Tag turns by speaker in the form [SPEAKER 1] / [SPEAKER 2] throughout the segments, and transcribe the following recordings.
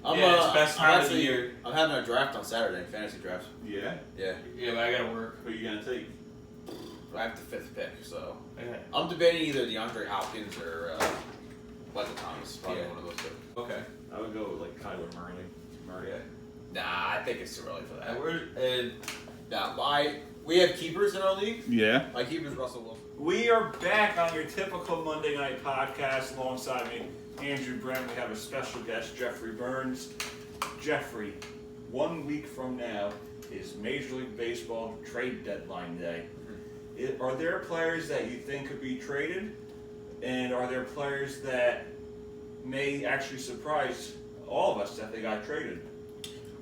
[SPEAKER 1] It's best time of the year.
[SPEAKER 2] I'm having a draft on Saturday, fantasy draft.
[SPEAKER 3] Yeah?
[SPEAKER 2] Yeah.
[SPEAKER 1] Yeah, but I gotta work.
[SPEAKER 3] Who are you going to take?
[SPEAKER 2] I have the 5th pick, so.
[SPEAKER 1] Okay.
[SPEAKER 2] I'm debating either DeAndre Hopkins or Michael Thomas. Probably one of those two.
[SPEAKER 1] Okay.
[SPEAKER 3] I would go with like Kyler Murray.
[SPEAKER 1] Yeah.
[SPEAKER 2] Nah, I think it's too early for that. We have keepers in our league.
[SPEAKER 3] Yeah.
[SPEAKER 2] My keeper's Russell Wilson.
[SPEAKER 4] We are back on your typical Monday night podcast. Alongside me, Andrew Brent. We have a special guest, Jeffrey Byrnes. Jeffrey, 1 week from now is Major League Baseball trade deadline day. Are there players that you think could be traded? And are there players that may actually surprise all of us that they got traded?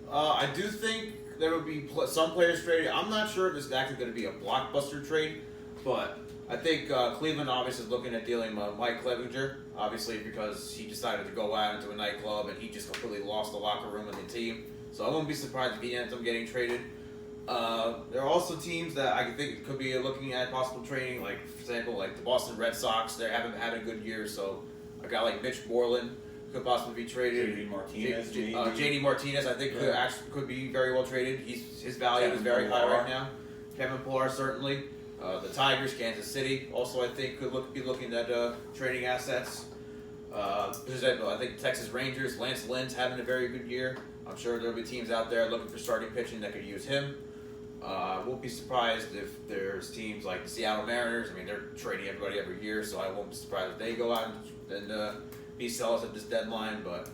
[SPEAKER 2] I do think there will be some players traded. I'm not sure if this is actually going to be a blockbuster trade, but I think Cleveland obviously is looking at dealing with Mike Clevinger, obviously because he decided to go out into a nightclub and he just completely lost the locker room and the team. So I wouldn't be surprised if he ends up getting traded. There are also teams that I think could be looking at possible trading, like for example, like the Boston Red Sox. They haven't had a good year, so a guy like Mitch Moreland could possibly be traded.
[SPEAKER 4] JD Martinez,
[SPEAKER 2] JD Martinez, I think could be very well traded. His value is very high right now. Kevin Pillar certainly. The Tigers, Kansas City, also I think could be looking at trading assets. I think Texas Rangers, Lance Lynn's having a very good year. I'm sure there'll be teams out there looking for starting pitching that could use him. I won't be surprised if there's teams like the Seattle Mariners. I mean, they're trading everybody every year, so I won't be surprised if they go out and be sellers at this deadline. But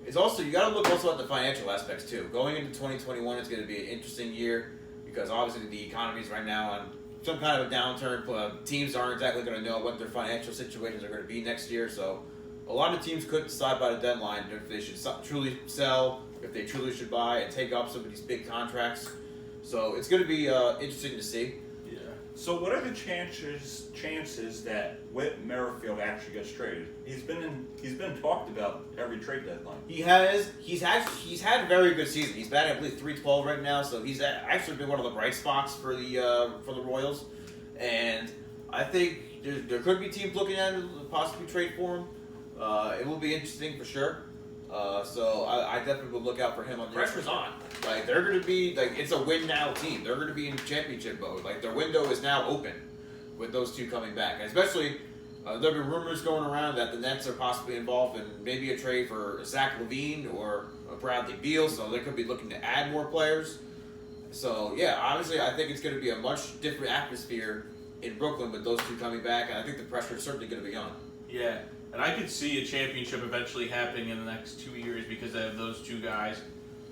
[SPEAKER 2] it's also, you got to look also at the financial aspects too. Going into 2021, it's going to be an interesting year because obviously the economy is right now on some kind of a downturn. Teams aren't exactly going to know what their financial situations are going to be next year, so a lot of teams could decide by the deadline if they should truly sell, if they truly should buy and take up some of these big contracts. So it's going to be interesting to see.
[SPEAKER 4] Yeah. So what are the chances that Whit Merrifield actually gets traded? He's been talked about every trade deadline.
[SPEAKER 2] He has. He's had a very good season. He's batting, I believe, .312 right now. So he's actually been one of the bright spots for the Royals. And I think there could be teams looking at him to possibly trade for him. It will be interesting for sure. So I definitely will look out for him. Pressure's on. Like they're going to be it's a win now team. They're going to be in championship mode. Like their window is now open with those two coming back. And especially there've been rumors going around that the Nets are possibly involved in maybe a trade for Zach LaVine or Bradley Beal. So they could be looking to add more players. So yeah, obviously I think it's going to be a much different atmosphere in Brooklyn with those two coming back, and I think the pressure is certainly going to be on.
[SPEAKER 1] Yeah, and I could see a championship eventually happening in the next 2 years because I have those two guys.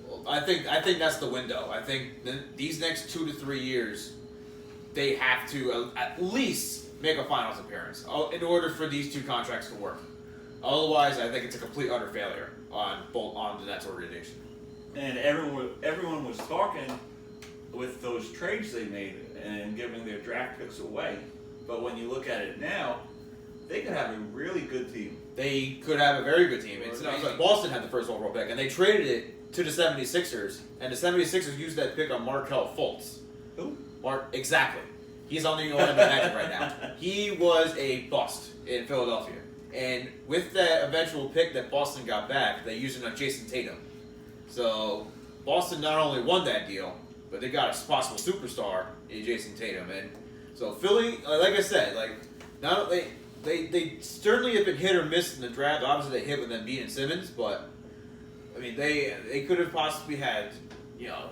[SPEAKER 2] Well, I think that's the window. I think these next 2 to 3 years, they have to at least make a finals appearance in order for these two contracts to work. Otherwise, I think it's a complete utter failure on the Nets organization.
[SPEAKER 4] And everyone was talking with those trades they made and giving their draft picks away. But when you look at it now, they could have a really good team.
[SPEAKER 2] They could have a very good team. It's like Boston had the first overall pick, and they traded it to the 76ers, and the 76ers used that pick on Markelle Fultz.
[SPEAKER 4] Who?
[SPEAKER 2] Exactly. He's on the Orlando Magic right now. He was a bust in Philadelphia. And with that eventual pick that Boston got back, they used it on Jason Tatum. So Boston not only won that deal, but they got a possible superstar in Jason Tatum. And so Philly, like I said, they certainly have been hit or miss in the draft. Obviously, they hit with Embiid and Simmons, but I mean, they could have possibly had,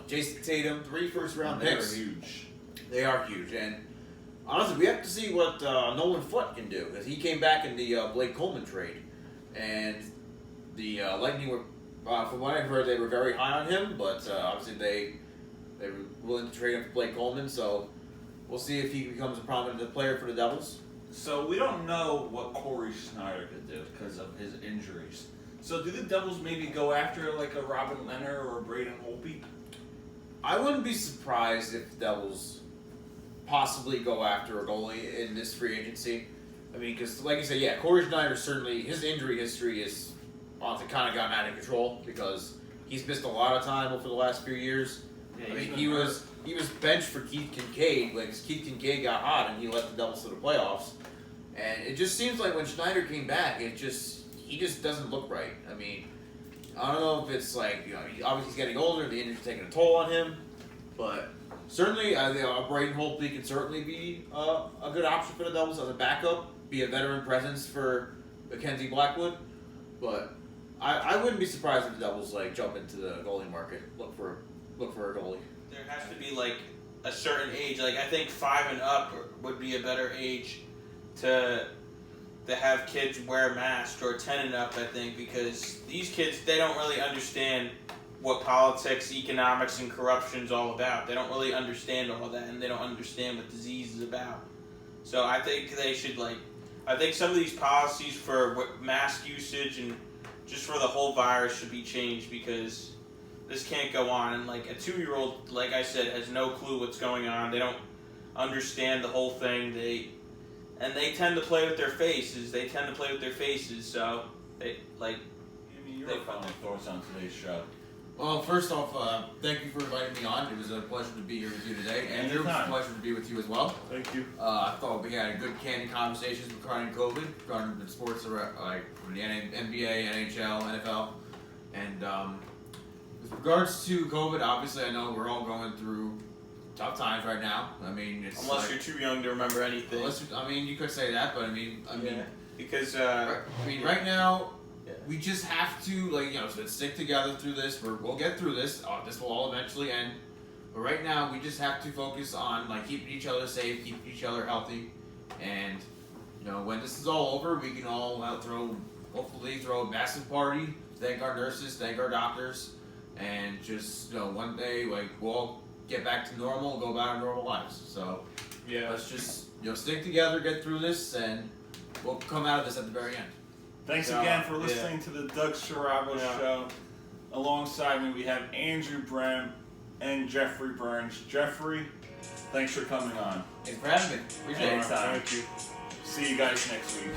[SPEAKER 2] Jason Tatum, 3 first-round picks.
[SPEAKER 4] They're huge.
[SPEAKER 2] They are huge, and honestly, we have to see what Nolan Foote can do because he came back in the Blake Coleman trade, and the Lightning were, from what I've heard, they were very high on him, but obviously they were willing to trade him for Blake Coleman. So we'll see if he becomes a prominent player for the Devils.
[SPEAKER 4] So we don't know what Corey Schneider could do because of his injuries. So do the Devils maybe go after like a Robin Leonard or a Braden Holtby?
[SPEAKER 2] I wouldn't be surprised if the Devils possibly go after a goalie in this free agency. I mean, because like you said, yeah, Corey Schneider certainly, his injury history is honestly kind of gotten out of control because he's missed a lot of time over the last few years.
[SPEAKER 4] Yeah,
[SPEAKER 2] I mean, he was benched for Keith Kincaid when Keith Kincaid got hot and he led the Devils to the playoffs. And it just seems like when Schneider came back, he just doesn't look right. I mean, I don't know if it's like, obviously he's getting older, the injury's taking a toll on him, but certainly I think Braden Holtby can certainly be a good option for the Devils as a backup, be a veteran presence for Mackenzie Blackwood, but I wouldn't be surprised if the Devils like jump into the goalie market, look for a goalie.
[SPEAKER 1] There has to be like a certain age. Like I think 5 and up would be a better age to have kids wear masks, or 10 and up. I think because these kids, they don't really understand what politics, economics, and corruption is all about. They don't really understand all that, and they don't understand what disease is about. So I think they should I think some of these policies for mask usage and just for the whole virus should be changed, because this can't go on. And like a 2-year-old, like I said, has no clue what's going on. They don't understand the whole thing. They tend to play with their faces. So they like.
[SPEAKER 3] Your final thoughts on today's show?
[SPEAKER 2] Well, first off, thank you for inviting me on. It was a pleasure to be here with you today. Andrew, it was a pleasure to be with you as well.
[SPEAKER 4] Thank you.
[SPEAKER 2] I thought we had good candid conversations regarding COVID, regarding the sports like from the NBA, NHL, NFL, and with regards to COVID, obviously I know we're all going through tough times right now. I mean, it's
[SPEAKER 1] unless you're too young to remember anything.
[SPEAKER 2] You could say that, but I mean,
[SPEAKER 1] because
[SPEAKER 2] right now. Yeah. We just have to, stick together through this. We'll get through this. This will all eventually end. But right now, we just have to focus on keeping each other safe, keeping each other healthy, and when this is all over, we can all hopefully throw a massive party. Thank our nurses, thank our doctors, and just one day we'll all get back to normal, go about our normal lives. So let's just stick together, get through this, and we'll come out of this at the very end.
[SPEAKER 4] Thanks again for listening to the Doug Sharago Show. Alongside me, we have Andrew Brem and Jeffrey Byrnes. Jeffrey, thanks for coming on.
[SPEAKER 2] Thanks for having me. Appreciate it.
[SPEAKER 4] Thank you. See you guys next week.